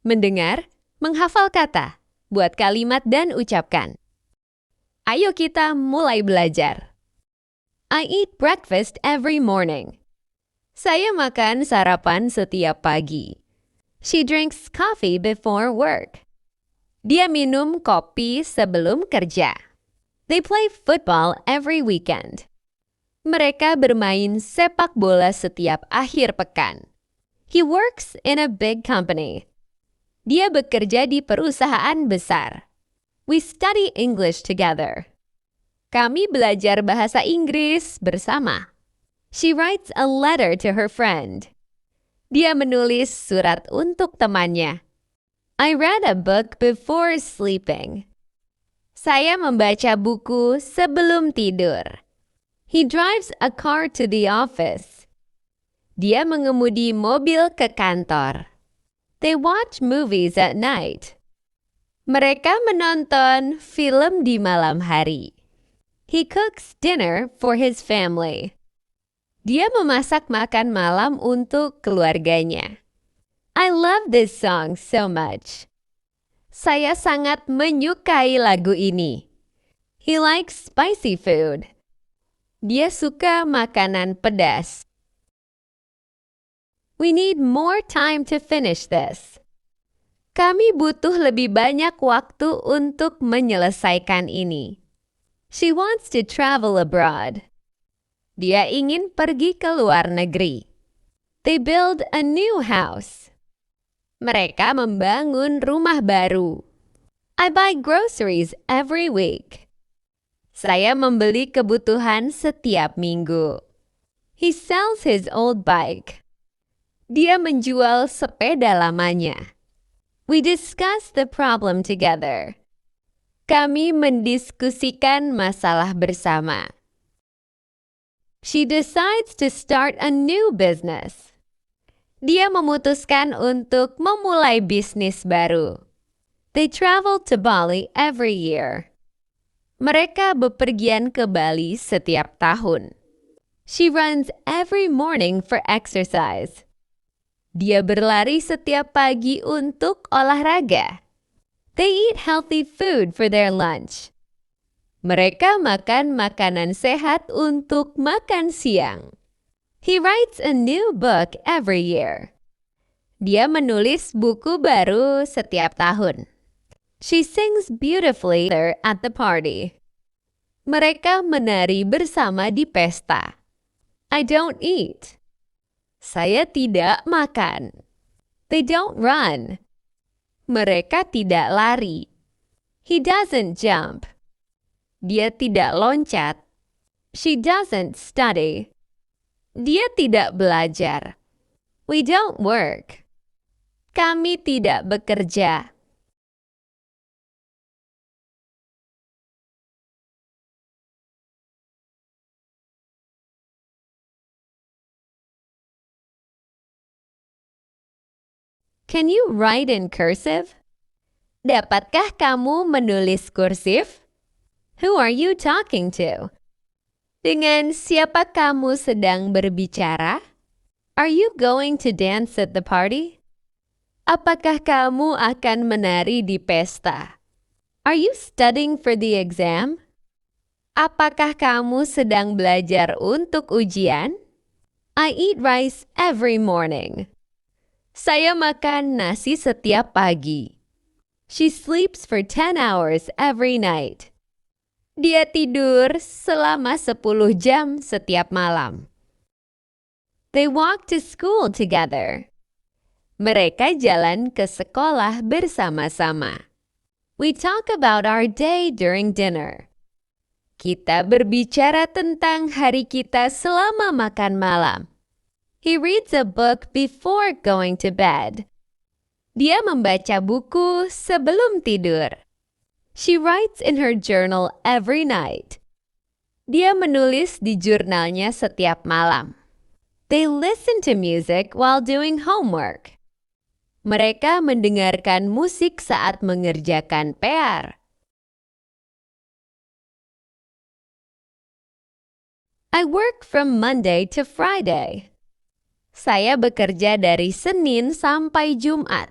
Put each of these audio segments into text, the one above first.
mendengar, menghafal kata, buat kalimat dan ucapkan. Ayo kita mulai belajar. I eat breakfast every morning. Saya makan sarapan setiap pagi. She drinks coffee before work. Dia minum kopi sebelum kerja. They play football every weekend. Mereka bermain sepak bola setiap akhir pekan. He works in a big company. Dia bekerja di perusahaan besar. We study English together. Kami belajar bahasa Inggris bersama. She writes a letter to her friend. Dia menulis surat untuk temannya. I read a book before sleeping. Saya membaca buku sebelum tidur. He drives a car to the office. Dia mengemudi mobil ke kantor. They watch movies at night. Mereka menonton film di malam hari. He cooks dinner for his family. Dia memasak makan malam untuk keluarganya. I love this song so much. Saya sangat menyukai lagu ini. He likes spicy food. Dia suka makanan pedas. We need more time to finish this. Kami butuh lebih banyak waktu untuk menyelesaikan ini. She wants to travel abroad. Dia ingin pergi ke luar negeri. They build a new house. Mereka membangun rumah baru. I buy groceries every week. Saya membeli kebutuhan setiap minggu. He sells his old bike. Dia menjual sepeda lamanya. We discuss the problem together. Kami mendiskusikan masalah bersama. She decides to start a new business. Dia memutuskan untuk memulai bisnis baru. They travel to Bali every year. Mereka bepergian ke Bali setiap tahun. She runs every morning for exercise. Dia berlari setiap pagi untuk olahraga. They eat healthy food for their lunch. Mereka makan makanan sehat untuk makan siang. He writes a new book every year. Dia menulis buku baru setiap tahun. She sings beautifully at the party. Mereka menari bersama di pesta. I don't eat. Saya tidak makan. They don't run. Mereka tidak lari. He doesn't jump. Dia tidak loncat. She doesn't study. Dia tidak belajar. We don't work. Kami tidak bekerja. Can you write in cursive? Dapatkah kamu menulis kursif? Who are you talking to? Dengan siapa kamu sedang berbicara? Are you going to dance at the party? Apakah kamu akan menari di pesta? Are you studying for the exam? Apakah kamu sedang belajar untuk ujian? I eat rice every morning. Saya makan nasi setiap pagi. She sleeps for 10 hours every night. Dia tidur selama 10 jam setiap malam. They walk to school together. Mereka jalan ke sekolah bersama-sama. We talk about our day during dinner. Kita berbicara tentang hari kita selama makan malam. He reads a book before going to bed. Dia membaca buku sebelum tidur. She writes in her journal every night. Dia menulis di jurnalnya setiap malam. They listen to music while doing homework. Mereka mendengarkan musik saat mengerjakan PR. I work from Monday to Friday. Saya bekerja dari Senin sampai Jumat.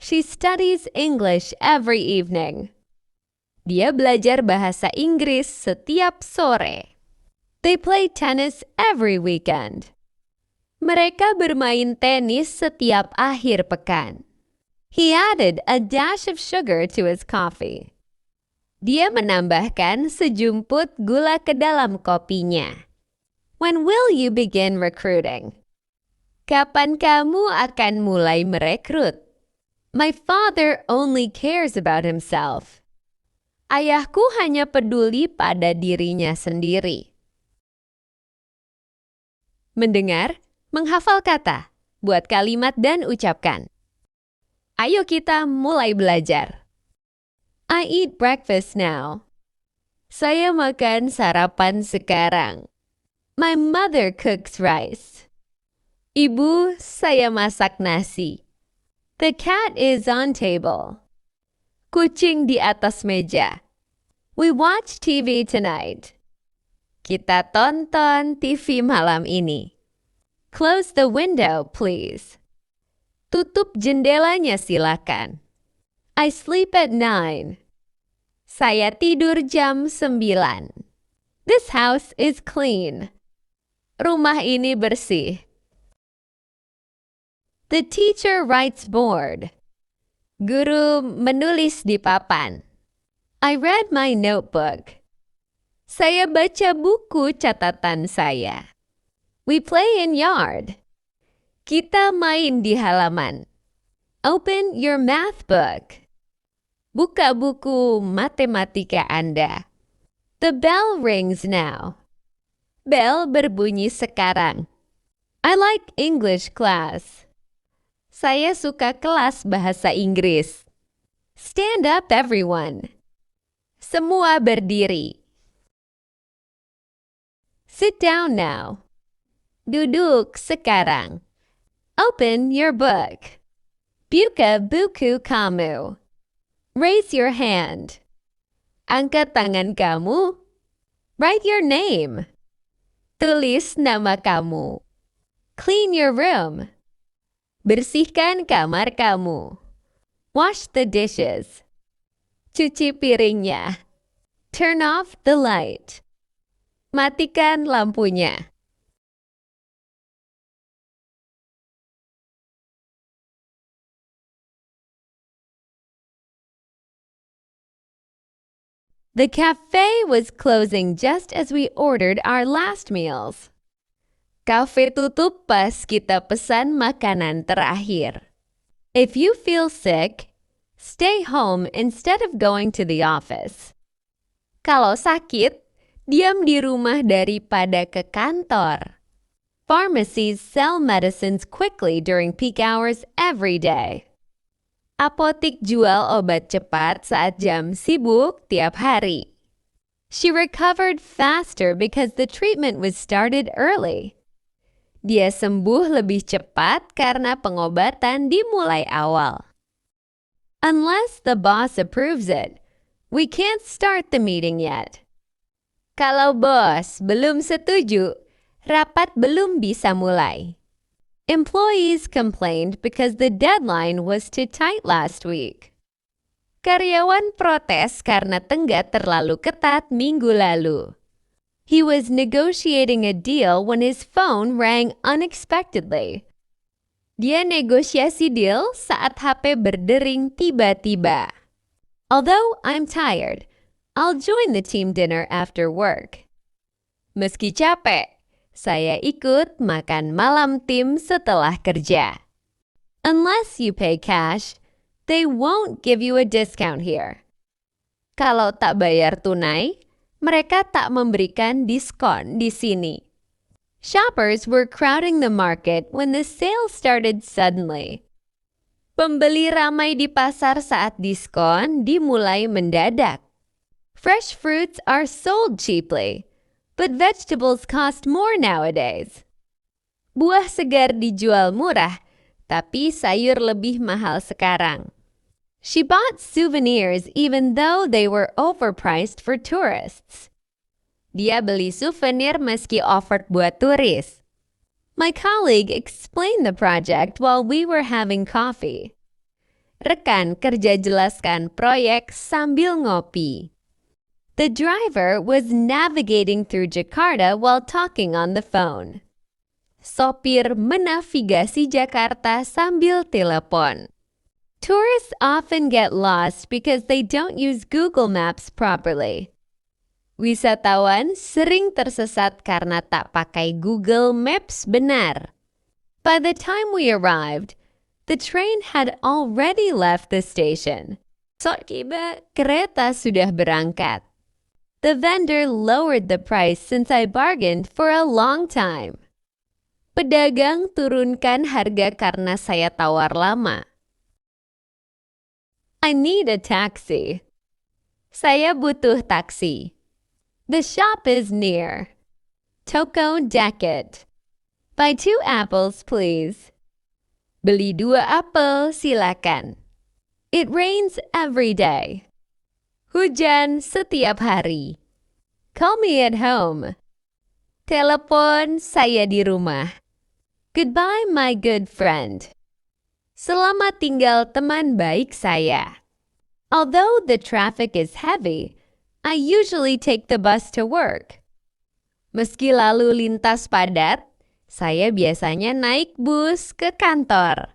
She studies English every evening. Dia belajar bahasa Inggris setiap sore. They play tennis every weekend. Mereka bermain tenis setiap akhir pekan. He added a dash of sugar to his coffee. Dia menambahkan sejumput gula ke dalam kopinya. When will you begin recruiting? Kapan kamu akan mulai merekrut? My father only cares about himself. Ayahku hanya peduli pada dirinya sendiri. Mendengar, menghafal kata, buat kalimat dan ucapkan. Ayo kita mulai belajar. I eat breakfast now. Saya makan sarapan sekarang. My mother cooks rice. Ibu, saya masak nasi. The cat is on table. Kucing di atas meja. We watch TV tonight. Kita tonton TV malam ini. Close the window, please. Tutup jendelanya silakan. I sleep at 9. Saya tidur jam 9. This house is clean. Rumah ini bersih. The teacher writes board. Guru menulis di papan. I read my notebook. Saya baca buku catatan saya. We play in yard. Kita main di halaman. Open your math book. Buka buku matematika Anda. The bell rings now. Bell berbunyi sekarang. I like English class. Saya suka kelas bahasa Inggris. Stand up, everyone. Semua berdiri. Sit down now. Duduk sekarang. Open your book. Buka buku kamu. Raise your hand. Angkat tangan kamu. Write your name. Tulis nama kamu. Clean your room. Bersihkan kamar kamu. Wash the dishes. Cuci piringnya. Turn off the light. Matikan lampunya. The cafe was closing just as we ordered our last meals. Kafe tutup pas kita pesan makanan terakhir. If you feel sick, stay home instead of going to the office. Kalau sakit, diam di rumah daripada ke kantor. Pharmacies sell medicines quickly during peak hours every day. Apotik jual obat cepat saat jam sibuk tiap hari. She recovered faster because the treatment was started early. Dia sembuh lebih cepat karena pengobatan dimulai awal. Unless the boss approves it, we can't start the meeting yet. Kalau bos belum setuju, rapat belum bisa mulai. Employees complained because the deadline was too tight last week. Karyawan protes karena tenggat terlalu ketat minggu lalu. He was negotiating a deal when his phone rang unexpectedly. Dia negosiasi deal saat HP berdering tiba-tiba. Although I'm tired, I'll join the team dinner after work. Meski capek, saya ikut makan malam tim setelah kerja. Unless you pay cash, they won't give you a discount here. Kalau tak bayar tunai, mereka tak memberikan diskon di sini. Shoppers were crowding the market when the sale started suddenly. Pembeli ramai di pasar saat diskon dimulai mendadak. Fresh fruits are sold cheaply, but vegetables cost more nowadays. Buah segar dijual murah, tapi sayur lebih mahal sekarang. She bought souvenirs even though they were overpriced for tourists. Dia beli souvenir meski offered buat turis. My colleague explained the project while we were having coffee. Rekan kerja jelaskan proyek sambil ngopi. The driver was navigating through Jakarta while talking on the phone. Sopir menavigasi Jakarta sambil telepon. Tourists often get lost because they don't use Google Maps properly. Wisatawan sering tersesat karena tak pakai Google Maps benar. By the time we arrived, the train had already left the station. Sok tiba, kereta sudah berangkat. The vendor lowered the price since I bargained for a long time. Pedagang turunkan harga karena saya tawar lama. I need a taxi. Saya butuh taksi. The shop is near. Toko dekat. Buy 2 apples, please. Beli 2 apel, silakan. It rains every day. Hujan setiap hari. Call me at home. Telepon saya di rumah. Goodbye, my good friend. Selamat tinggal teman baik saya. Although the traffic is heavy, I usually take the bus to work. Meski lalu lintas padat, saya biasanya naik bus ke kantor.